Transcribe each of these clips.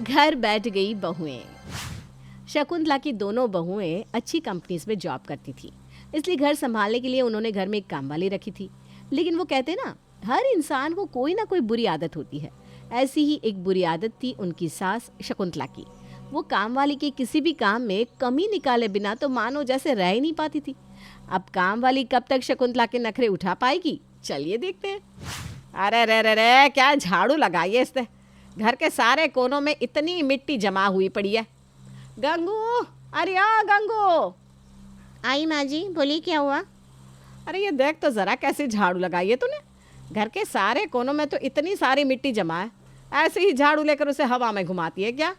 घर बैठ गई बहुएं। शकुंतला की दोनों बहुएं अच्छी कंपनीज में जॉब करती थी, इसलिए घर संभालने के लिए उन्होंने घर में एक कामवाली रखी थी। लेकिन वो कहते ना, हर इंसान को कोई ना कोई बुरी आदत होती है। ऐसी ही एक बुरी आदत थी उनकी सास शकुंतला की। वो कामवाली के किसी भी काम में कमी निकाले बिना तो मानो जैसे रह ही नहीं पाती थी। अब कामवाली कब तक शकुंतला के नखरे उठा पाएगी, चलिए देखते हैं। अरे रे रे रे, क्या झाड़ू लगाई है इसने। घर के सारे कोनों में इतनी मिट्टी जमा हुई पड़ी है। गंगू, अरे गंगू। आई माँ जी, बोलिए क्या हुआ? अरे ये देख तो ज़रा कैसी झाड़ू लगाई है तूने। घर के सारे कोनों में तो इतनी सारी मिट्टी जमा है, ऐसे ही झाड़ू लेकर उसे हवा में घुमाती है क्या?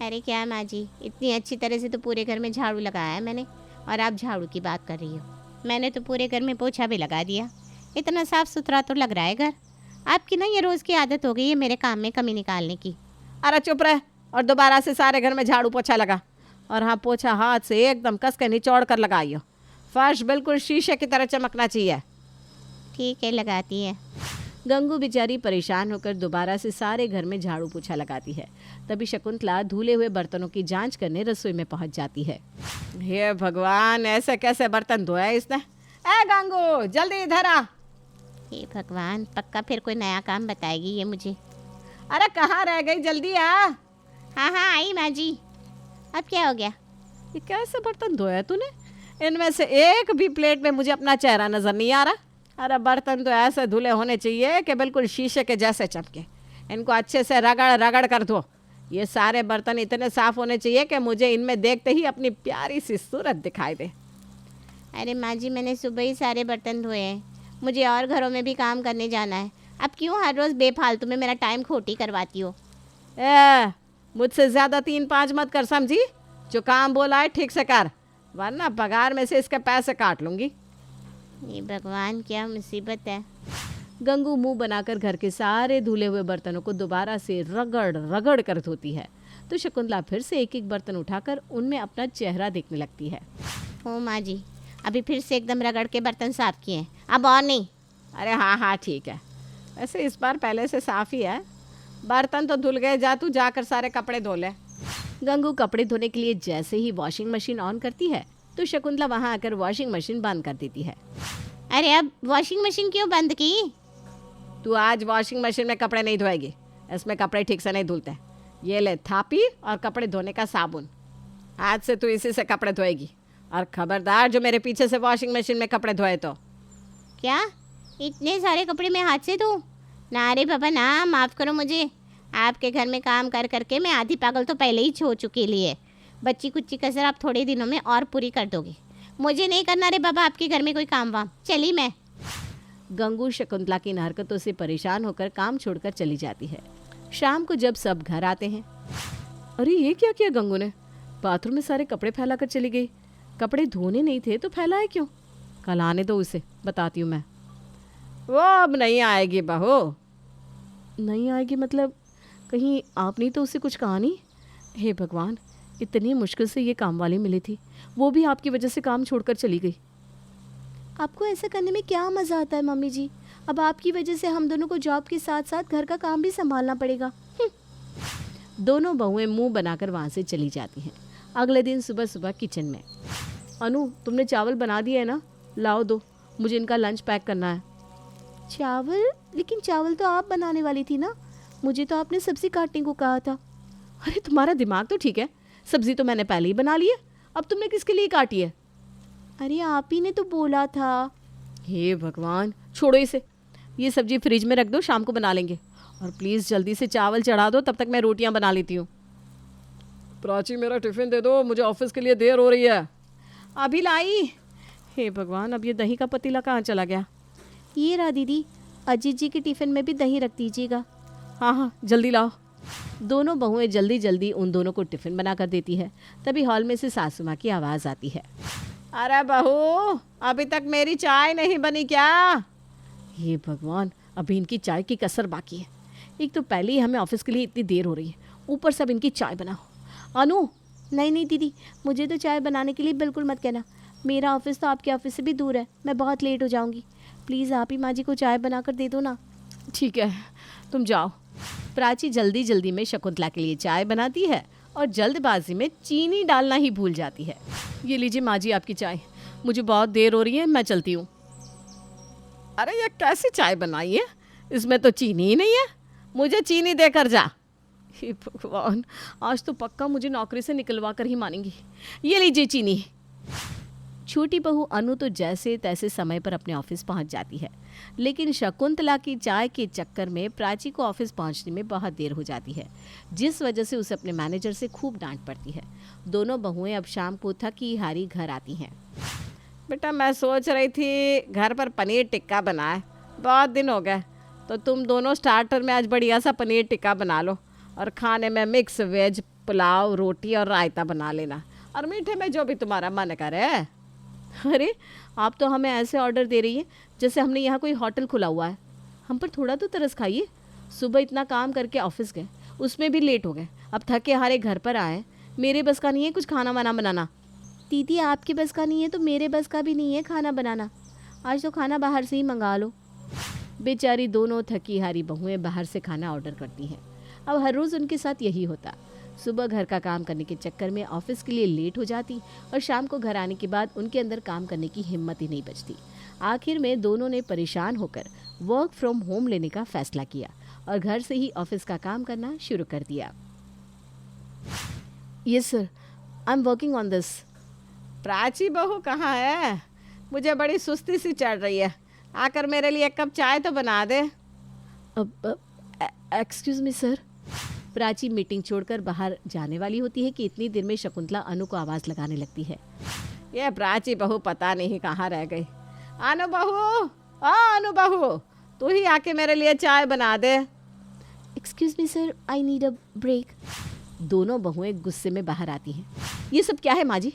अरे क्या माँ जी, इतनी अच्छी तरह से तो पूरे घर में झाड़ू लगाया है मैंने, और आप झाड़ू की बात कर रही हो। मैंने तो पूरे घर में पोछा भी लगा दिया। इतना साफ सुथरा तो लग रहा है घर। आपकी ना ये रोज़ की आदत हो गई है मेरे काम में कमी निकालने की। अरे चुप रह और दोबारा से सारे घर में झाड़ू पोछा लगा। और हाँ, पोछा हाथ से एकदम कस के निचोड़ कर लगाइयो। फर्श बिल्कुल शीशे की तरह चमकना चाहिए। ठीक है, लगाती है। गंगू बेचारी परेशान होकर दोबारा से सारे घर में झाड़ू पोछा लगाती है। तभी शकुंतला धुले हुए बर्तनों की जांच करने रसोई में पहुंच जाती है। हे भगवान, ऐसे कैसे बर्तन धोया इसने। ए गंगू, जल्दी इधर आ। हे भगवान, पक्का फिर कोई नया काम बताएगी ये मुझे। अरे कहाँ रह गई, जल्दी आ। हाँ हाँ, आई माँ जी। अब क्या हो गया? ये कैसे बर्तन धोया तूने? इनमें से एक भी प्लेट में मुझे अपना चेहरा नजर नहीं आ रहा। अरे बर्तन तो ऐसे धुले होने चाहिए कि बिल्कुल शीशे के जैसे चमके। इनको अच्छे से रगड़ रगड़ कर धो। ये सारे बर्तन इतने साफ होने चाहिए कि मुझे इनमें देखते ही अपनी प्यारी सी सूरत दिखाई दे। अरे माँ जी, मैंने सुबह ही सारे बर्तन धोए हैं। मुझे और घरों में भी काम करने जाना है। अब क्यों हर रोज़ बेफालतू में मेरा टाइम खोटी करवाती हो? मुझसे ज़्यादा 3-5 मत कर, समझी? जो काम बोला है ठीक से कर, वरना पगार में से इसके पैसे काट लूँगी। ये भगवान, क्या मुसीबत है। गंगू मुंह बनाकर घर के सारे धुले हुए बर्तनों को दोबारा से रगड़ रगड़ कर धोती है। तो शकुंतला फिर से एक एक बर्तन उठाकर उनमें अपना चेहरा देखने लगती है। ओ माँ जी, अभी फिर से एकदम रगड़ के बर्तन साफ किए हैं, अब और नहीं। अरे हाँ हाँ ठीक है, वैसे इस बार पहले से साफ़ ही है। बर्तन तो धुल गए, जा तू जाकर सारे कपड़े धो ले। गंगू कपड़े धोने के लिए जैसे ही वॉशिंग मशीन ऑन करती है तो शकुंतला वहाँ आकर वॉशिंग मशीन बंद कर देती है। अरे अब वॉशिंग मशीन क्यों बंद की? तू आज वॉशिंग मशीन में कपड़े नहीं धोएगी, इसमें कपड़े ठीक से नहीं धुलते। ये ले थापी और कपड़े धोने का साबुन, आज से तू इसी से कपड़े धोएगी। और खबरदार जो मेरे पीछे से वॉशिंग मशीन में कपड़े धोए तो। क्या इतने सारे कपड़े मैं हाथ से धोऊं? ना रे बाबा ना, माफ़ करो मुझे। आपके घर में काम कर करके मैं आधी पागल तो पहले ही हो चुकी लिए। बच्ची कुच्ची कसर आप थोड़े दिनों में और पूरी कर दोगे। मुझे नहीं करना रे बाबा आपके घर में कोई काम वाम, चली मैं। गंगू शकुंतला की इन हरकतों से परेशान होकर काम छोड़कर चली जाती है। शाम को जब सब घर आते हैं, अरे ये क्या किया गंगू ने? बाथरूम में सारे कपड़े फैला कर चली गई। कपड़े धोने नहीं थे तो फैलाए क्यों? कल आने दो उसे, बताती हूँ मैं। वो अब नहीं आएगी बहू। नहीं आएगी मतलब कहीं आपने तो उसे कुछ कहा नहीं? हे भगवान, इतनी मुश्किल से ये काम वाली मिली थी, वो भी आपकी वजह से काम छोड़कर चली गई। आपको ऐसा करने में क्या मज़ा आता है मम्मी जी? अब आपकी वजह से हम दोनों को जॉब के साथ साथ घर का काम भी संभालना पड़ेगा। दोनों बहुएं मुंह बनाकर वहाँ से चली जाती हैं। अगले दिन सुबह सुबह किचन में, अनु तुमने चावल बना दिए है ना? लाओ दो, मुझे इनका लंच पैक करना है। चावल? लेकिन चावल तो आप बनाने वाली थी ना, मुझे तो आपने सब्ज़ी काटने को कहा था। अरे तुम्हारा दिमाग तो ठीक है, सब्ज़ी तो मैंने पहले ही बना ली है, अब तुमने किसके लिए काटी है? अरे आप ही ने तो बोला था। हे भगवान, छोड़ो इसे, ये सब्ज़ी फ्रिज में रख दो, शाम को बना लेंगे। और प्लीज़ जल्दी से चावल चढ़ा दो, तब तक मैं रोटियां बना लेती हूँ। प्राची मेरा टिफ़िन दे दो, मुझे ऑफिस के लिए देर हो रही है। अभी लाई। हे भगवान, अब ये दही का पतीला कहाँ चला गया? ये रहा दीदी, अजीत जी के टिफ़िन में भी दही रख दीजिएगा। हाँ हाँ जल्दी लाओ। दोनों बहुएं जल्दी जल्दी उन दोनों को टिफ़िन बना कर देती है। तभी हॉल में से सासू माँ की आवाज़ आती है। अरे बहू, अभी तक मेरी चाय नहीं बनी क्या? हे भगवान, अभी इनकी चाय की कसर बाकी है। एक तो पहले ही हमें ऑफिस के लिए इतनी देर हो रही है, ऊपर से अब इनकी चाय बनाओ। अनु, नहीं नहीं दीदी, मुझे तो चाय बनाने के लिए बिल्कुल मत कहना। मेरा ऑफिस तो आपके ऑफिस से भी दूर है, मैं बहुत लेट हो जाऊँगी। प्लीज़ आप ही माँ जी को चाय बना कर दे दो ना। ठीक है, तुम जाओ। प्राची जल्दी जल्दी में शकुंतला के लिए चाय बनाती है और जल्दबाजी में चीनी डालना ही भूल जाती है। ये लीजिए माँ जी आपकी चाय, मुझे बहुत देर हो रही है, मैं चलती हूँ। अरे ये कैसी चाय बनाई है, इसमें तो चीनी ही नहीं है, मुझे चीनी देकर जा। हे भगवान, आज तो पक्का मुझे नौकरी से निकलवा कर ही मानेंगी। ये लीजिए चीनी। छोटी बहू अनु तो जैसे तैसे समय पर अपने ऑफिस पहुंच जाती है, लेकिन शकुंतला की चाय के चक्कर में प्राची को ऑफिस पहुंचने में बहुत देर हो जाती है, जिस वजह से उसे अपने मैनेजर से खूब डांट पड़ती है। दोनों बहुएं अब शाम को थकी हारी घर आती हैं। बेटा मैं सोच रही थी घर पर पनीर टिक्का बनाए, बहुत दिन हो गए, तो तुम दोनों स्टार्टर में आज बढ़िया सा पनीर टिक्का बना लो और खाने में मिक्स वेज पुलाव, रोटी और रायता बना लेना, और मीठे में जो भी तुम्हारा मन करे। अरे आप तो हमें ऐसे ऑर्डर दे रही है जैसे हमने यहाँ कोई होटल खुला हुआ है। हम पर थोड़ा तो तरस खाइए। सुबह इतना काम करके ऑफिस गए, उसमें भी लेट हो गए, अब थके हारे घर पर आए। मेरे बस का नहीं है कुछ खाना वाना बनाना। दीदी आपके बस का नहीं है तो मेरे बस का भी नहीं है खाना बनाना, आज तो खाना बाहर से ही मंगा लो। बेचारी दोनों थकी हारी बहुएं बाहर से खाना ऑर्डर करती हैं। अब हर रोज़ उनके साथ यही होता। सुबह घर का काम करने के चक्कर में ऑफिस के लिए लेट हो जाती और शाम को घर आने के बाद उनके अंदर काम करने की हिम्मत ही नहीं बचती। आखिर में दोनों ने परेशान होकर वर्क फ्रॉम होम लेने का फैसला किया और घर से ही ऑफिस का काम करना शुरू कर दिया। Yes sir, I am working on this. Prachi बहू कहाँ है? मुझे बड़ी सुस्ती सी चढ़ रही है, आकर मेरे लिए एक कप चाय तो बना दे। Excuse me sir. Prachi meeting छोड़कर बाहर जाने वाली होती है कि इतनी देर में शकुंतला अनु को आवाज़ लगाने लगती है। ये प्राची बहू पता नहीं कहाँ रह गई। अनु बहू, अनु बहू, तू ही आके मेरे लिए चाय बना दे। Excuse me sir, I need a break. दोनों बहुएं गुस्से में बाहर आती हैं। ये सब क्या है माँ जी?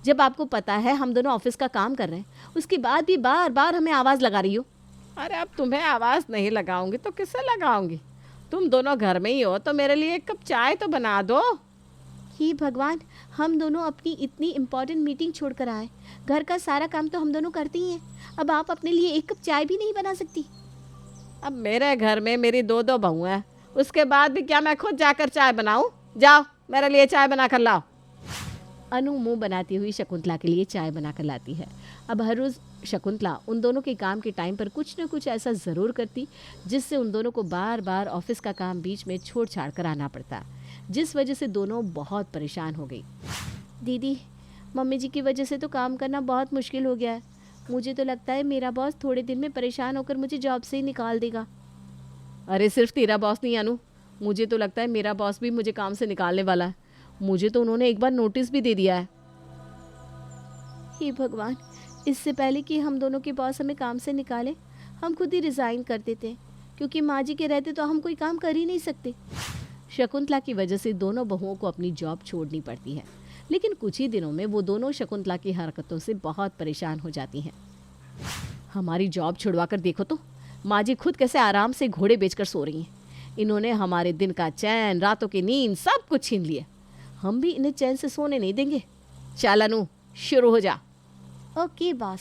जब आपको पता है हम दोनों ऑफिस का काम कर रहे हैं, उसके बाद भी बार बार हमें आवाज़ लगा रही हो। अरे अब तुम्हें आवाज़ नहीं लगाऊंगी तो किससे लगाऊंगी? तुम दोनों घर में ही हो तो मेरे लिए एक कप चाय तो बना दो। हे भगवान, हम दोनों अपनी इतनी इम्पोर्टेंट मीटिंग छोड़कर आए, घर का सारा काम तो हम दोनों करते ही हैं, अब आप अपने लिए एक कप चाय भी नहीं बना सकती? अब मेरे घर में मेरी दो दो बहू हैं, उसके बाद भी क्या मैं खुद जाकर चाय बनाऊं? जाओ मेरे लिए चाय बना कर लाओ। अनु मुंह बनाती हुई शकुंतला के लिए चाय बना कर लाती है। अब हर रोज़ शकुंतला उन दोनों के काम के टाइम पर कुछ न कुछ ऐसा ज़रूर करती जिससे उन दोनों को बार बार ऑफिस का काम बीच में छोड़ छाड़ कर आना पड़ता, जिस वजह से दोनों बहुत परेशान हो गई। दीदी, मम्मी जी की वजह से तो काम करना बहुत मुश्किल हो गया है। मुझे तो लगता है मेरा बॉस थोड़े दिन में परेशान होकर मुझे जॉब से ही निकाल देगा। अरे सिर्फ तेरा बॉस नहीं अनु, मुझे तो लगता है मेरा बॉस भी मुझे काम से निकालने वाला है। मुझे तो उन्होंने एक बार नोटिस भी दे दिया है। हे भगवान, इससे पहले कि हम दोनों के बॉस हमें काम से निकाले, हम खुद ही रिज़ाइन कर देते, क्योंकि माँ जी के रहते तो हम कोई काम कर ही नहीं सकते। शकुंतला की वजह से दोनों बहुओं को अपनी जॉब छोड़नी पड़ती है, लेकिन कुछ ही दिनों में वो दोनों शकुंतला की हरकतों से बहुत परेशान हो जाती हैं। हमारी जॉब छुड़वा कर देखो तो माँ जी खुद कैसे आराम से घोड़े बेचकर सो रही हैं। इन्होंने हमारे दिन का चैन, रातों की नींद सब कुछ छीन लिए। हम भी इन्हें चैन से सोने नहीं देंगे। चल अनु, शुरू हो जा। ओके बॉस,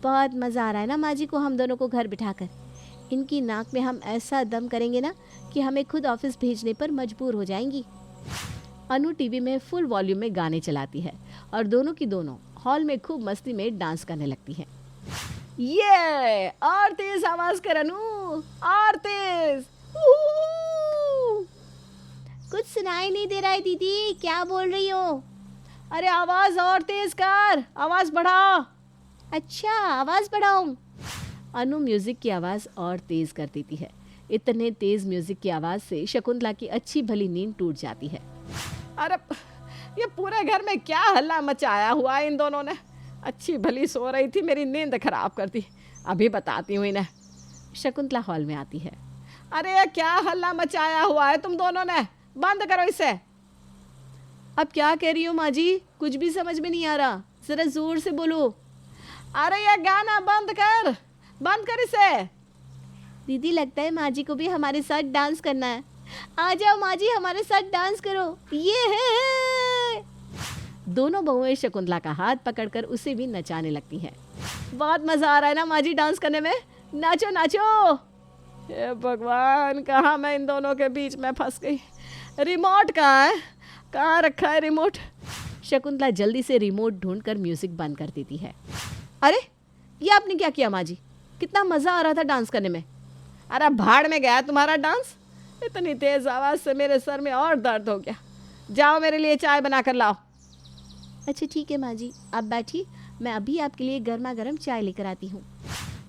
बहुत मज़ा आ रहा है ना माँ जी को हम दोनों को घर बिठाकर। इनकी नाक में हम ऐसा दम करेंगे ना कि हमें खुद ऑफिस भेजने पर मजबूर हो जाएंगी। अनु टीवी में फुल वॉल्यूम में गाने चलाती है और दोनों की दोनों हॉल में खूब मस्ती में डांस करने लगती हैं। ये और तेज आवाज कर अनु, और तेज। कुछ सुनाई नहीं दे रहा है दीदी, क्या बोल रही हो? अरे आवाज और तेज कर, आवाज बढ़ा। अच्छा, आवाज़ बढ़ाऊं? अनु म्यूजिक की आवाज़ और तेज़ कर देती है। इतने तेज़ म्यूजिक की आवाज़ से शकुंतला की अच्छी भली नींद टूट जाती है। अरे ये पूरे घर में क्या हल्ला मचाया हुआ है इन दोनों ने। अच्छी भली सो रही थी, मेरी नींद खराब कर दी। अभी बताती हूँ इन्हें। शकुंतला हॉल में आती है। अरे ये क्या हल्ला मचाया हुआ है तुम दोनों ने, बंद करो इसे। अब क्या कह रही हो माँ जी? कुछ भी समझ में नहीं आ रहा, ज़रा ज़ोर से बोलो। अरे ये गाना बंद कर, बंद कर इसे। दीदी, लगता है माँ जी को भी हमारे साथ डांस करना है। आ जाओ माँ जी, हमारे साथ डांस करो। ये है। दोनों बहुएं शकुंतला का हाथ पकड़कर उसे भी नचाने लगती हैं। बहुत मज़ा आ रहा है ना माँ जी डांस करने में, नाचो नाचो। हे भगवान, कहाँ मैं इन दोनों के बीच में फंस गई। रिमोट कहाँ है? कहाँ रखा है रिमोट? शकुंतला जल्दी से रिमोट ढूंढकर म्यूजिक बंद कर देती है। अरे ये आपने क्या किया माँ जी? कितना मज़ा आ रहा था डांस करने में। अरे भाड़ में गया तुम्हारा डांस। इतनी तेज़ आवाज़ से मेरे सर में और दर्द हो गया। जाओ मेरे लिए चाय बना कर लाओ। अच्छा ठीक है माँ जी, आप बैठिए, मैं अभी आपके लिए गर्मा गर्म चाय लेकर आती हूँ।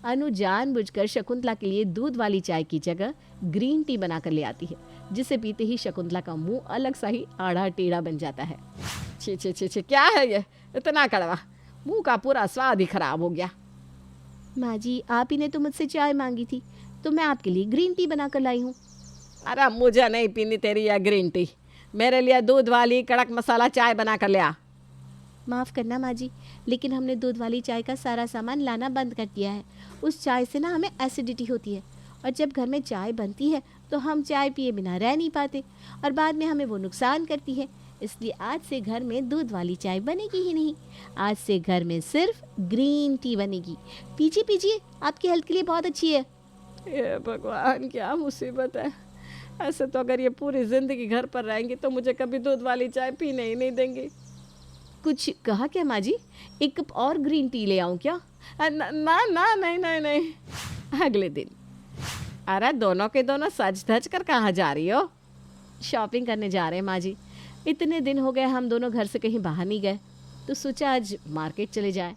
अनु जानबूझकर शकुंतला के लिए दूध वाली चाय की जगह ग्रीन टी बनाकर ले आती है, जिसे पीते ही शकुंतला का मुंह अलग सा ही आड़ा टेढ़ा बन जाता है। छी छी छी छी, क्या है ये? इतना कड़वा, मुंह का पूरा स्वाद ही खराब हो गया। माँ जी, आप ही ने तो मुझसे चाय मांगी थी, तो मैं आपके लिए ग्रीन टी बनाकर लाई हूँ। अरे मुझे नहीं पीनी तेरी यह ग्रीन टी, मेरे लिए दूध वाली कड़क मसाला चाय बना कर ले आ। माफ़ करना माँ जी, लेकिन हमने दूध वाली चाय का सारा सामान लाना बंद कर दिया है। उस चाय से ना हमें एसिडिटी होती है, और जब घर में चाय बनती है तो हम चाय पिए बिना रह नहीं पाते, और बाद में हमें वो नुकसान करती है। इसलिए आज से घर में दूध वाली चाय बनेगी ही नहीं। आज से घर में सिर्फ ग्रीन टी बनेगी। पीजिए पीजिए, आपकी हेल्थ के लिए बहुत अच्छी है। ये भगवान, क्या मुसीबत है। ऐसे तो अगर ये पूरी ज़िंदगी घर पर रहेंगी तो मुझे कभी दूध वाली चाय पीने ही नहीं देंगी। कुछ कहा क्या माँ जी? एक कप और ग्रीन टी ले आऊँ क्या? ना ना, नहीं नहीं नहीं। अगले दिन, अरे दोनों के दोनों सज धज कर कहाँ जा रही हो? शॉपिंग करने जा रहे हैं माँ जी। इतने दिन हो गए हम दोनों घर से कहीं बाहर नहीं गए, तो सोचा आज मार्केट चले जाए।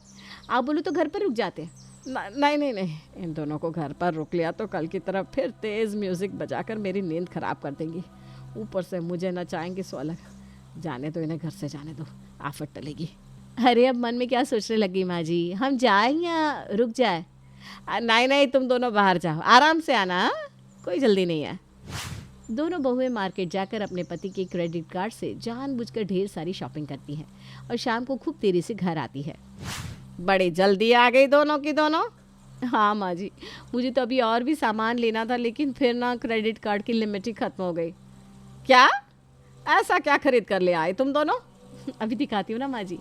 आप बोलो तो घर पर रुक जाते हैं। नहीं नहीं नहीं, इन दोनों को घर पर रुक लिया तो कल की तरह फिर तेज़ म्यूज़िक बजाकर मेरी नींद ख़राब कर देंगी। ऊपर से मुझे न चाहेंगे सो अलग। जाने दो इन्हें, घर से जाने दो, आफत टलेगी। अरे अब मन में क्या सोचने लगी माँ जी? हम जाए या रुक जाए? नहीं नहीं, तुम दोनों बाहर जाओ, आराम से आना, कोई जल्दी नहीं है। दोनों बहुएं मार्केट जाकर अपने पति के क्रेडिट कार्ड से जानबूझकर ढेर सारी शॉपिंग करती हैं और शाम को खूब देरी से घर आती है। बड़ी जल्दी आ गई दोनों की दोनों। हाँ माँ जी, मुझे तो अभी और भी सामान लेना था, लेकिन फिर ना क्रेडिट कार्ड की लिमिट ही ख़त्म हो गई। क्या? ऐसा क्या खरीद कर ले आए तुम दोनों? अभी दिखाती हूँ ना माँ जी।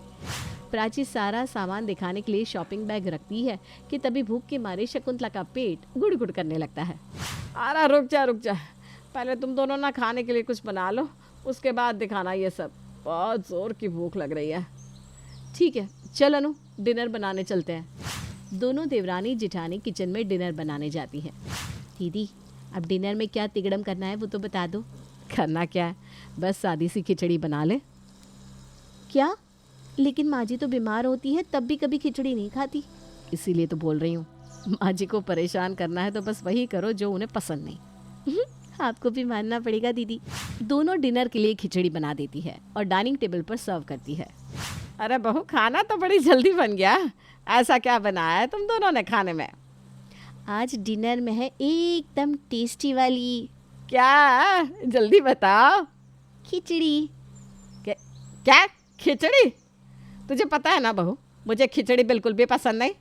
प्राची सारा सामान दिखाने के लिए शॉपिंग बैग रखती है कि तभी भूख के मारे शकुंतला का पेट गुड़ गुड़ करने लगता है। अरे रुक जा, पहले तुम दोनों ना खाने के लिए कुछ बना लो, उसके बाद दिखाना ये सब। बहुत ज़ोर की भूख लग रही है। ठीक है, चल अनु, डिनर बनाने चलते हैं। दोनों देवरानी जिठानी किचन में डिनर बनाने जाती हैं। दीदी, अब डिनर में क्या तिगड़म करना है वो तो बता दो। करना क्या है, बस सादी सी खिचड़ी बना ले। क्या? लेकिन माँ जी तो बीमार होती है, तब भी कभी खिचड़ी नहीं खाती। इसीलिए तो बोल रही हूँ, माँ जी को परेशान करना है तो बस वही करो जो उन्हें पसंद नहीं। आपको भी मानना पड़ेगा दीदी। दोनों डिनर के लिए खिचड़ी बना देती है और डाइनिंग टेबल पर सर्व करती है। अरे बहू, खाना तो बड़ी जल्दी बन गया। ऐसा क्या बनाया है तुम दोनों ने खाने में? आज डिनर में है एकदम टेस्टी वाली। क्या? जल्दी बताओ। खिचड़ी। क्या खिचड़ी? तुझे पता है ना बहू, मुझे खिचड़ी बिल्कुल भी पसंद नहीं।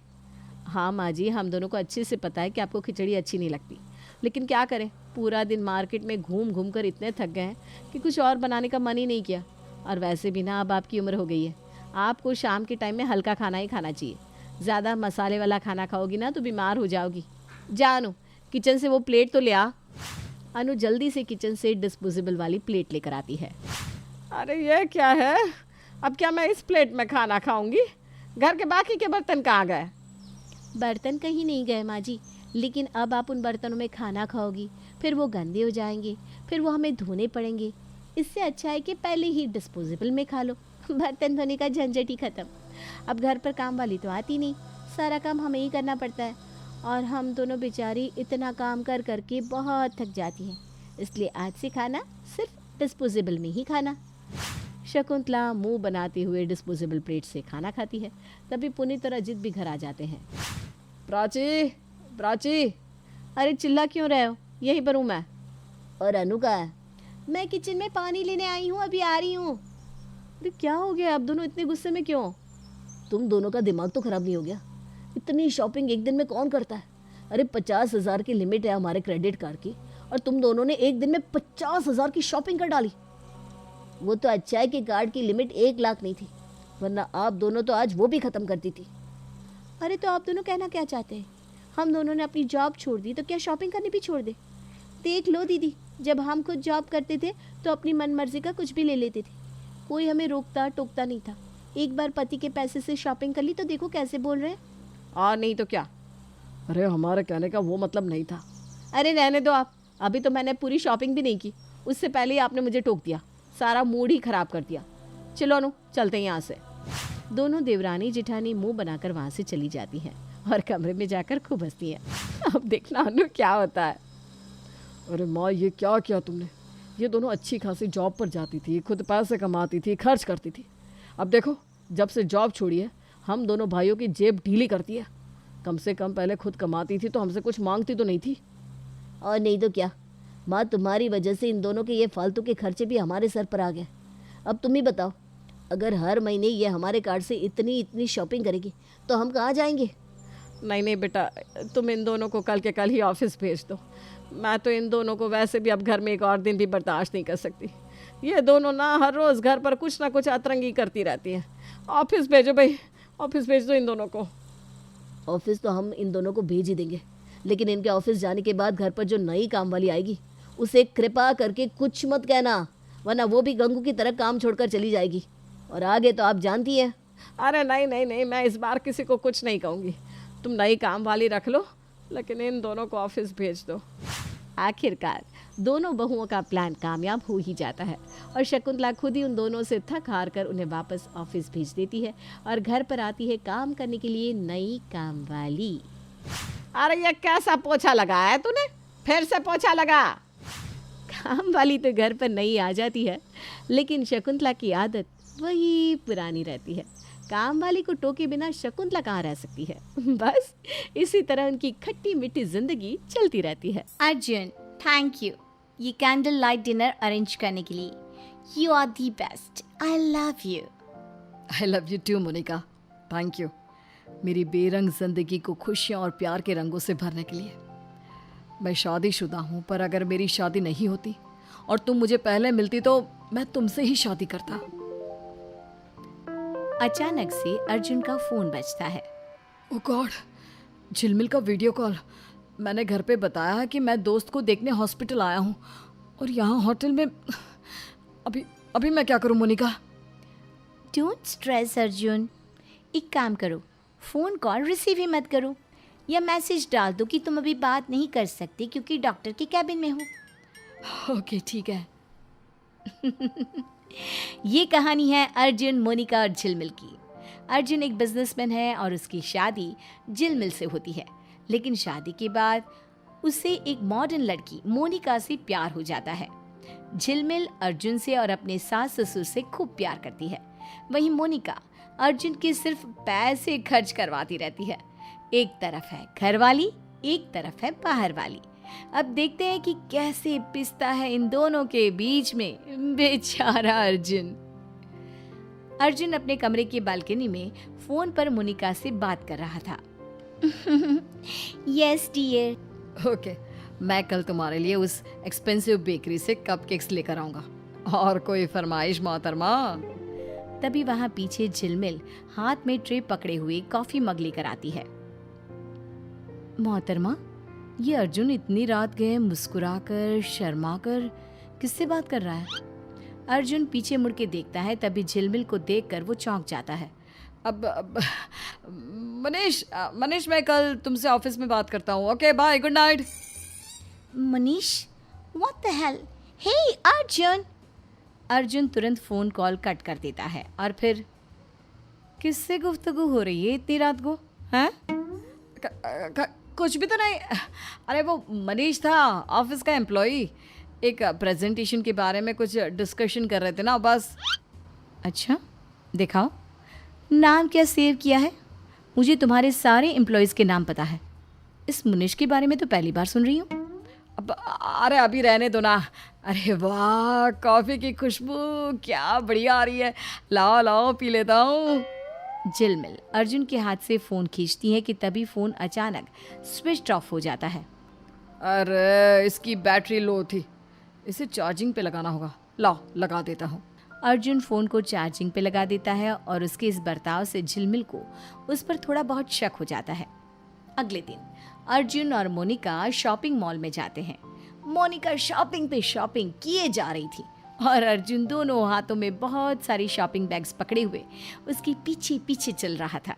हाँ माँ जी, हम दोनों को अच्छे से पता है कि आपको खिचड़ी अच्छी नहीं लगती, लेकिन क्या करें, पूरा दिन मार्केट में घूम घूम कर इतने थक गए हैं कि कुछ और बनाने का मन ही नहीं किया। और वैसे भी ना अब आपकी उम्र हो गई है, आपको शाम के टाइम में हल्का खाना ही खाना चाहिए। ज़्यादा मसाले वाला खाना खाओगी ना तो बीमार हो जाओगी। जा अनु, किचन से वो प्लेट तो ले आ। अनु जल्दी से किचन से डिस्पोजेबल वाली प्लेट लेकर आती है। अरे ये क्या है? अब क्या मैं इस प्लेट में खाना खाऊंगी? घर के बाकी के बर्तन कहाँ गए? बर्तन कहीं नहीं गए माँ जी, लेकिन अब आप उन बर्तनों में खाना खाओगी, फिर वो गंदे हो जाएंगे, फिर वो हमें धोने पड़ेंगे। इससे अच्छा है कि पहले ही डिस्पोजेबल में खा लो, बर्तन धोने का झंझट ही ख़त्म। अब घर पर काम वाली तो आती नहीं, सारा काम हमें ही करना पड़ता है, और हम दोनों बेचारी इतना काम कर करके बहुत थक जाती हैं। इसलिए आज से खाना सिर्फ डिस्पोजेबल में ही खाना। शकुंतला मुंह बनाते हुए डिस्पोजेबल प्लेट से खाना खाती है। तभी पुनीत और अजित भी घर आ जाते हैं। प्राची, अरे चिल्ला क्यों रहे हो? यहीं पर हूँ मैं। और अनु का है? मैं किचन में पानी लेने आई हूँ, अभी आ रही हूँ। अरे क्या हो गया, आप दोनों इतने गुस्से में क्यों? तुम दोनों का दिमाग तो खराब नहीं हो गया? इतनी शॉपिंग एक दिन में कौन करता है? अरे 50,000 की लिमिट है हमारे क्रेडिट कार्ड की, और तुम दोनों ने एक दिन में 50,000 की शॉपिंग कर डाली। वो तो अच्छा है कि कार्ड की लिमिट 1 लाख नहीं थी, वरना आप दोनों तो आज वो भी ख़त्म करती थी। अरे तो आप दोनों कहना क्या चाहते हैं? हम दोनों ने अपनी जॉब छोड़ दी तो क्या शॉपिंग करनी भी छोड़ दे? देख लो दीदी, जब हम खुद जॉब करते थे तो अपनी मनमर्जी का कुछ भी ले लेते थे, कोई हमें रोकता टोकता नहीं था। एक बार पति के पैसे से शॉपिंग कर ली तो देखो कैसे बोल रहे हैं। नहीं तो क्या। अरे हमारे कहने का वो मतलब नहीं था। अरे रहने दो आप, अभी तो मैंने पूरी शॉपिंग भी नहीं की, उससे पहले ही आपने मुझे टोक दिया, सारा मूड ही खराब कर दिया। चलो अनु, चलते हैं यहाँ से। दोनों देवरानी जिठानी मुंह बनाकर वहाँ से चली जाती हैं और कमरे में जाकर खूब हंसती हैं। अब देखना अनु क्या होता है। अरे माँ, ये क्या किया तुमने? ये दोनों अच्छी खासी जॉब पर जाती थी, खुद पैसे कमाती थी, खर्च करती थी। अब देखो, जब से जॉब छोड़ी है हम दोनों भाइयों की जेब ढीली करती है। कम से कम पहले खुद कमाती थी तो हमसे कुछ मांगती तो नहीं थी। और नहीं तो क्या माँ, तुम्हारी वजह से इन दोनों के ये फालतू के खर्चे भी हमारे सर पर आ गए। अब तुम ही बताओ, अगर हर महीने ये हमारे कार्ड से इतनी इतनी शॉपिंग करेगी तो हम कहाँ जाएंगे? नहीं बेटा, तुम इन दोनों को कल के कल ही ऑफिस भेज दो। मैं तो इन दोनों को वैसे भी अब घर में एक और दिन भी बर्दाश्त नहीं कर सकती। ये दोनों ना हर रोज़ घर पर कुछ ना कुछ अतरंगी करती रहती हैं। ऑफिस भेजो भाई, ऑफिस भेज दो इन दोनों को। ऑफिस तो हम इन दोनों को भेज ही देंगे, लेकिन इनके ऑफिस जाने के बाद घर पर जो नई काम वाली आएगी उसे कृपा करके कुछ मत कहना, वरना वो भी गंगू की तरह काम छोड़कर चली जाएगी। और आगे तो आप जानती हैं। अरे नहीं नहीं नहीं, मैं इस बार किसी को कुछ नहीं कहूँगी। तुम नई काम वाली रख लो, लेकिन इन दोनों को ऑफिस भेज दो। आखिरकार दोनों बहुओं का प्लान कामयाब हो ही जाता है और शकुंतला खुद ही उन दोनों से थक हार कर उन्हें वापस ऑफिस भेज देती है और घर पर आती है काम करने के लिए नई काम वाली। अरे ये कैसा पोछा लगाया है तूने? फिर से पोछा लगा। काम वाली तो घर पर नई आ जाती है, लेकिन शकुंतला की आदत वही पुरानी रहती है। काम वाली को टोके बिना शकुंतला कहाँ रह सकती है। बस इसी तरह उनकी खट्टी मीठी जिंदगी चलती रहती है। अर्जुन, थैंक यू ये कैंडल लाइट डिनर अरेंज करने के लिए। You are the best. I love you. I love you too Monica, thank you मेरी बेरंग जिंदगी को खुशियाँ और प्यार के रंगों से भरने के लिए। मैं शादीशुदा हूँ, पर अगर मेरी शादी नहीं होती और तुम मुझे पहले मिलती तो मैं तुमसे ही शादी करता। अचानक से अर्जुन का फोन बजता है। ओह गॉड, झिलमिल का वीडियो कॉल। मैंने घर पे बताया कि मैं दोस्त को देखने हॉस्पिटल आया हूँ और यहाँ होटल में। अभी मैं क्या करूँ मोनिका? डोंट स्ट्रेस अर्जुन, एक काम करो, फ़ोन कॉल रिसीव ही मत करो या मैसेज डाल दो कि तुम अभी बात नहीं कर सकते क्योंकि डॉक्टर के कैबिन में हो। ओके ठीक है। ये कहानी है अर्जुन, मोनिका और झिलमिल की। अर्जुन एक बिजनेसमैन है और उसकी शादी झिलमिल से होती है, लेकिन शादी के बाद उसे एक मॉडर्न लड़की मोनिका से प्यार हो जाता है। झिलमिल अर्जुन से और अपने सास ससुर से खूब प्यार करती है, वहीं मोनिका अर्जुन के सिर्फ पैसे खर्च करवाती रहती है। एक तरफ है घर वाली, एक तरफ है बाहर वाली। अब देखते हैं कि कैसे पिसता है इन दोनों के बीच में बेचारा अर्जुन। अर्जुन अपने कमरे की बालकनी में फोन पर मोनिका से बात कर रहा था। Yes dear. ओके, मैं कल तुम्हारे लिए उस एक्सपेंसिव बेकरी से कपकेक्स लेकर आऊंगा। और कोई फरमाइश मोहतरमा? तभी वहां पीछे झिलमिल हाथ में ट्रे पकड़े हुए कॉफी मग लेकर आती है। मोहतरमा, ये अर्जुन इतनी रात गए मुस्कुराकर शर्माकर किससे बात कर रहा है? अर्जुन पीछे मुड़ के देखता है, तभी झिलमिल को देखकर वो चौंक जाता है। अब मनीष, मैं कल तुमसे ऑफिस में बात करता हूँ। Okay bye, good night. Manish, what the hell? Hey Arjun! Arjun तुरंत फोन कॉल कट कर देता है और फिर किससे गुफ्तगू हो रही है इतनी रात को? हैं? कुछ भी तो नहीं। अरे वो मनीष था, ऑफिस का एम्प्लॉई। एक प्रेजेंटेशन के बारे में कुछ डिस्कशन कर रहे थे ना, बस। अच्छा, दिखाओ नाम क्या सेव किया है। मुझे तुम्हारे सारे एम्प्लॉयज़ के नाम पता है, इस मुनीश के बारे में तो पहली बार सुन रही हूँ। अरे अभी रहने दो ना। अरे वाह, कॉफ़ी की खुशबू क्या बढ़िया आ रही है। लाओ लाओ पी लेता हूँ। झिलमिल अर्जुन के हाथ से फ़ोन खींचती है कि तभी फ़ोन अचानक स्विच ऑफ हो जाता है। अरे इसकी बैटरी लो थी, इसे चार्जिंग पे लगाना होगा। लाओ लगा देता हूँ। अर्जुन फ़ोन को चार्जिंग पे लगा देता है और उसके इस बर्ताव से झिलमिल को उस पर थोड़ा बहुत शक हो जाता है। अगले दिन अर्जुन और मोनिका शॉपिंग मॉल में जाते हैं। मोनिका शॉपिंग पे शॉपिंग किए जा रही थी और अर्जुन दोनों हाथों में बहुत सारी शॉपिंग बैग्स पकड़े हुए उसके पीछे पीछे चल रहा था।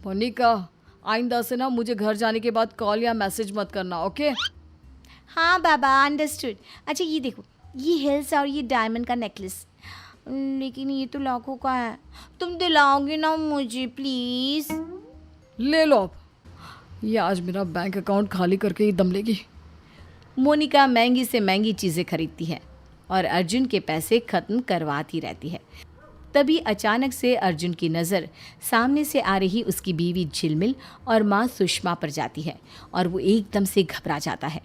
मोनिका, आइंदा से ना मुझे घर जाने के बाद कॉल या मैसेज मत करना, ओके? हाँ बाबा, अंडरस्टूड। अच्छा ये देखो, ये हिल्स और ये डायमंड का नेकलेस, लेकिन ये तो लाखों का है। तुम दिलाओगे ना मुझे प्लीज़? ले लो अब, ये आज मेरा बैंक अकाउंट खाली करके ही दम लेगी। मोनिका महंगी से महंगी चीज़ें खरीदती है और अर्जुन के पैसे खत्म करवाती रहती है। तभी अचानक से अर्जुन की नज़र सामने से आ रही उसकी बीवी झिलमिल और माँ सुषमा पर जाती है और वो एकदम से घबरा जाता है।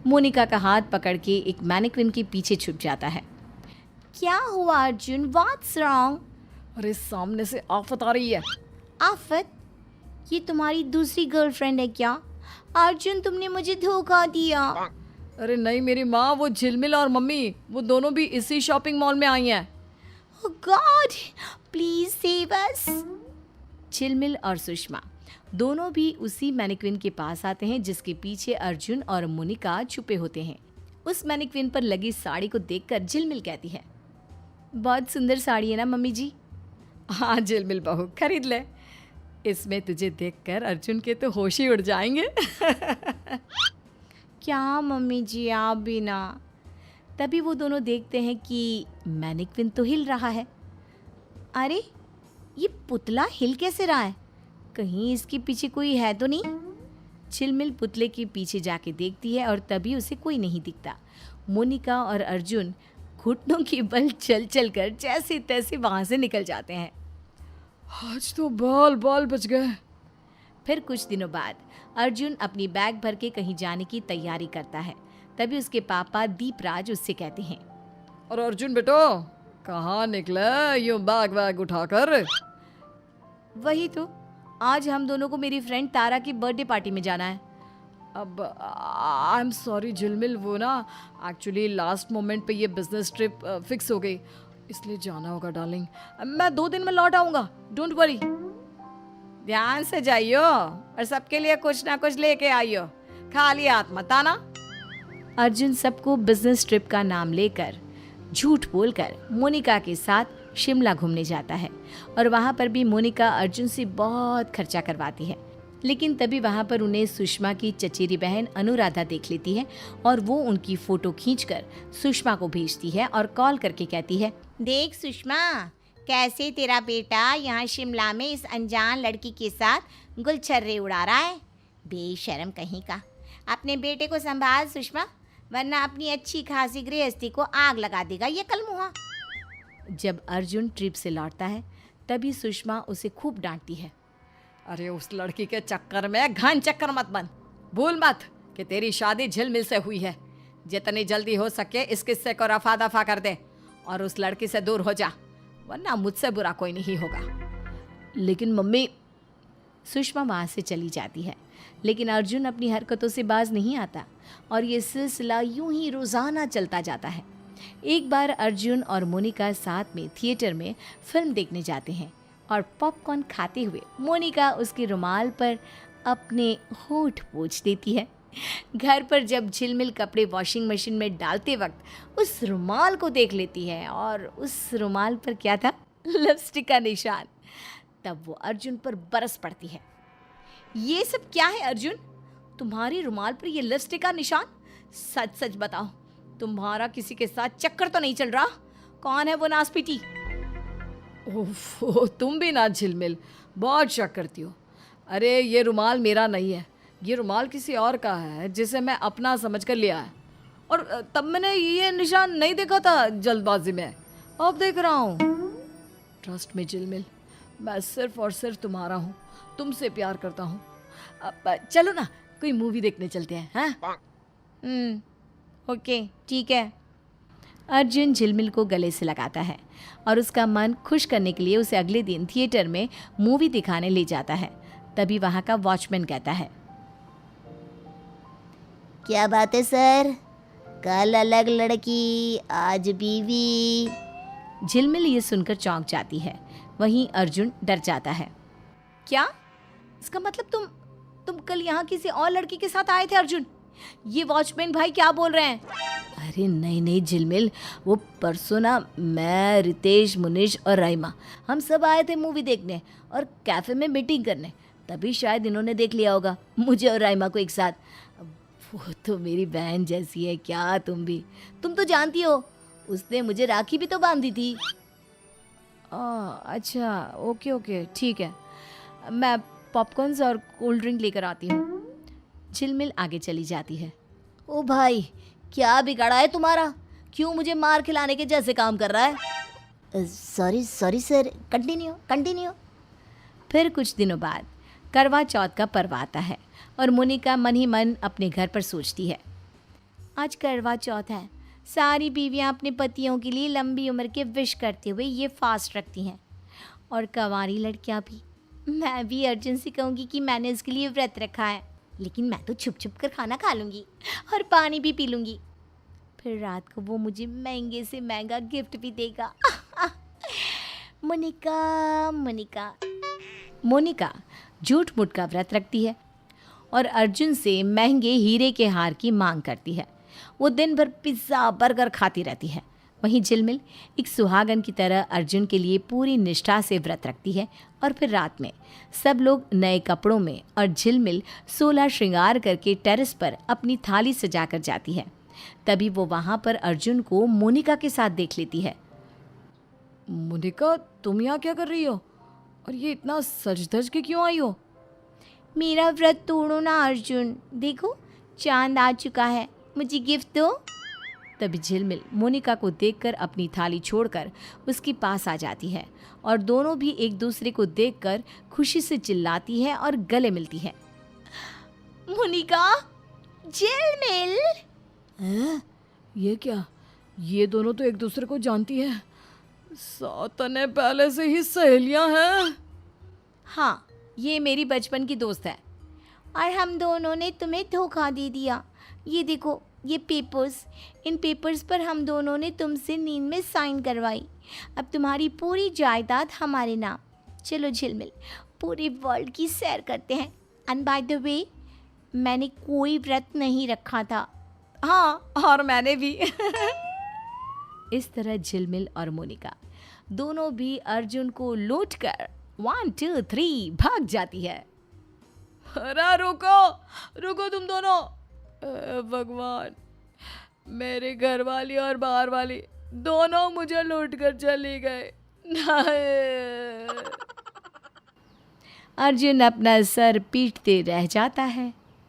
मोनिका का हाथ पकड़ के एक मैनिक्विन के पीछे छुप जाता है। क्या हुआ अर्जुन? What's wrong? अरे सामने से आफत आ रही है। आफत? ये तुम्हारी दूसरी गर्लफ्रेंड है क्या? अर्जुन, तुमने मुझे धोखा दिया। अरे नहीं मेरी माँ, वो झिलमिल और मम्मी वो दोनों भी इसी शॉपिंग मॉल में आई हैं। Oh God, please save us! झिलमिल और सुषमा दोनों भी उसी मैनिक्विन के पास आते हैं जिसके पीछे अर्जुन और मोनिका छुपे होते हैं। उस मैनिक्विन पर लगी साड़ी को देखकर झिलमिल कहती है, बहुत सुंदर साड़ी है ना मम्मी जी? हाँ झिलमिल बहू, खरीद ले। इसमें तुझे देखकर अर्जुन के तो होश ही उड़ जाएंगे। क्या मम्मी जी, आप भी ना। तभी वो दोनों देखते हैं कि मैनिक्विन तो हिल रहा है। अरे ये पुतला हिल कैसे रहा है? कहीं इसके पीछे कोई है तो नहीं? झिलमिल पुतले के पीछे जाके देखती है और तभी उसे कोई नहीं दिखता। मोनिका और अर्जुन घुटनों के बल चल चल कर जैसे तैसे वहाँ से निकल जाते हैं। आज तो बाल बाल बच गए। फिर कुछ दिनों बाद अर्जुन अपनी बैग भर के कहीं जाने की तैयारी करता है। तभी उसके पापा दीपराज उससे कहते हैं, और अर्जुन बेटो, कहाँ निकले यूं बैग वैग उठाकर? वही तो, आज हम दोनों को मेरी फ्रेंड तारा की बर्थडे पार्टी में जाना है। अब आई एम सॉरी झिलमिल, वो ना एक्चुअली लास्ट मोमेंट पे ये बिजनेस ट्रिप फिक्स हो गई, इसलिए जाना होगा डार्लिंग। मैं 2 दिन में लौट आऊँगा, डोंट वरी। ध्यान से जाइयो और सबके लिए कुछ ना कुछ लेके आइयो, खाली हाथ मत आना। अर्जुन सबको बिजनेस ट्रिप का नाम लेकर झूठ बोलकर मोनिका के साथ शिमला घूमने जाता है और वहाँ पर भी मोनिका अर्जुन से बहुत खर्चा करवाती है। लेकिन तभी वहाँ पर उन्हें सुषमा की चचेरी बहन अनुराधा देख लेती है और वो उनकी फ़ोटो खींचकर सुषमा को भेजती है और कॉल करके कहती है, देख सुषमा, कैसे तेरा बेटा यहाँ शिमला में इस अनजान लड़की के साथ गुलछर्रे उड़ा रहा है। बेशर्म कहीं का। अपने बेटे को संभाल सुषमा, वरना अपनी अच्छी खासी गृहस्थी को आग लगा देगा ये कलमुहा। जब अर्जुन ट्रिप से लौटता है तभी सुषमा उसे खूब डांटती है। अरे उस लड़की के चक्कर में घन चक्कर मत बन, भूल मत कि तेरी शादी झिलमिल से हुई है। जितनी जल्दी हो सके इस किस्से को रफा दफा कर दे और उस लड़की से दूर हो जा, वरना मुझसे बुरा कोई नहीं होगा। लेकिन मम्मी, सुषमा वहाँ से चली जाती है। लेकिन अर्जुन अपनी हरकतों से बाज नहीं आता और ये सिलसिला यूं ही रोज़ाना चलता जाता है। एक बार अर्जुन और मोनिका साथ में थिएटर में फिल्म देखने जाते हैं और पॉपकॉर्न खाते हुए मोनिका उसके रुमाल पर अपने होंठ पोंछ देती है। घर पर जब झिलमिल कपड़े वॉशिंग मशीन में डालते वक्त उस रुमाल को देख लेती है और उस रुमाल पर क्या था? लिपस्टिक का निशान। तब वो अर्जुन पर बरस पड़ती है। ये सब क्या है अर्जुन? तुम्हारी रुमाल पर ये लिपस्टिक का निशान? सच सच बताओ, तुम्हारा किसी के साथ चक्कर तो नहीं चल रहा? कौन है वो नासपीटी? ओह, तुम भी ना झिलमिल, बहुत शक करती हो। अरे ये रुमाल मेरा नहीं है, ये रुमाल किसी और का है जिसे मैं अपना समझकर लिया है। और तब मैंने ये निशान नहीं देखा था जल्दबाजी में, अब देख रहा हूँ। ट्रस्ट में झिलमिल, मैं सिर्फ और सिर्फ तुम्हारा हूँ, तुमसे प्यार करता हूँ। अब चलो ना कोई मूवी देखने चलते हैं, हाँ? ओके ठीक है। अर्जुन झिलमिल को गले से लगाता है और उसका मन खुश करने के लिए उसे अगले दिन थिएटर में मूवी दिखाने ले जाता है। तभी वहाँ का वॉचमैन कहता है, क्या बात है सर, कल अलग लड़की आज बीवी। झिलमिल ये सुनकर चौंक जाती है। वहीं अर्जुन डर जाता है। क्या? इसका मतलब तुम कल यहाँ किसी और लड़की के साथ आए थे अर्जुन। ये वॉचमैन भाई क्या बोल रहे हैं? अरे नहीं नहीं झिलमिल, वो परसों ना मैं, रितेश, मुनीश और राइमा हम सब आए थे मूवी देखने और कैफे में मीटिंग करने, तभी शायद इन्होंने देख लिया होगा मुझे और राइमा को एक साथ। वो तो मेरी बहन जैसी है क्या, तुम तो जानती हो, उसने मुझे राखी भी तो बांधी थी। अच्छा ओके ओके ठीक है, मैं पॉपकॉर्न्स और कोल्ड ड्रिंक लेकर आती हूँ। झिलमिल आगे चली जाती है। ओ भाई क्या बिगाड़ा है तुम्हारा, क्यों मुझे मार खिलाने के जैसे काम कर रहा है? Sorry sir, continue. फिर कुछ दिनों बाद करवा चौथ का पर्व आता है और मोनिका मन ही मन अपने घर पर सोचती है, आज करवा चौथ है, सारी बीवियां अपने पतियों के लिए लंबी उम्र के विश करते हुए ये फास्ट रखती हैं और कंवारी लड़कियां भी। मैं भी अर्जुन से कहूँगी कि मैंने उसके लिए व्रत रखा है, लेकिन मैं तो छुप छुप कर खाना खा लूँगी और पानी भी पी लूँगी, फिर रात को वो मुझे महंगे से महंगा गिफ्ट भी देगा। मोनिका झूठ मूठ का व्रत रखती है और अर्जुन से महंगे हीरे के हार की मांग करती है। वो दिन भर पिज़्ज़ा बर्गर खाती रहती है। वहीं झिलमिल एक सुहागन की तरह अर्जुन के लिए पूरी निष्ठा से व्रत रखती है और फिर रात में सब लोग नए कपड़ों में और झिलमिल 16 श्रृंगार करके टेरेस पर अपनी थाली सजाकर जाती है। तभी वो वहाँ पर अर्जुन को मोनिका के साथ देख लेती है। मोनिका तुम यहाँ क्या कर रही हो, और ये इतना सज धज के क्यों आई हो? मेरा व्रत तोड़ो ना अर्जुन, देखो चांद आ चुका है, मुझे गिफ्ट दो। तभी झिलमिल मोनिका को देखकर अपनी थाली छोड़कर उसके पास आ जाती है और दोनों भी एक दूसरे को देखकर खुशी से चिल्लाती है और गले मिलती है। मोनिका, झिलमिल। ये क्या, ये दोनों तो एक दूसरे को जानती है, सातने पहले से ही सहेलियां हैं। हाँ, ये मेरी बचपन की दोस्त है। और हम दोनों ने तुम्हें धोखा दे दिया। ये देखो ये पेपर्स, इन पेपर्स पर हम दोनों ने तुमसे नींद में साइन करवाई। अब तुम्हारी पूरी जायदाद हमारे नाम। चलो झिलमिल, पूरे वर्ल्ड की सैर करते हैं। एंड बाय द वे, मैंने कोई व्रत नहीं रखा था। हाँ, और मैंने भी। इस तरह झिलमिल और मोनिका दोनों भी अर्जुन को लूटकर 1 2 3 भाग जाती है। अरे रुको तुम दोनों, भगवान, मेरे घर वाली और बाहर वाली दोनों मुझे लूट कर चली गए। अर्जुन अपना सर पीटते रह जाता है।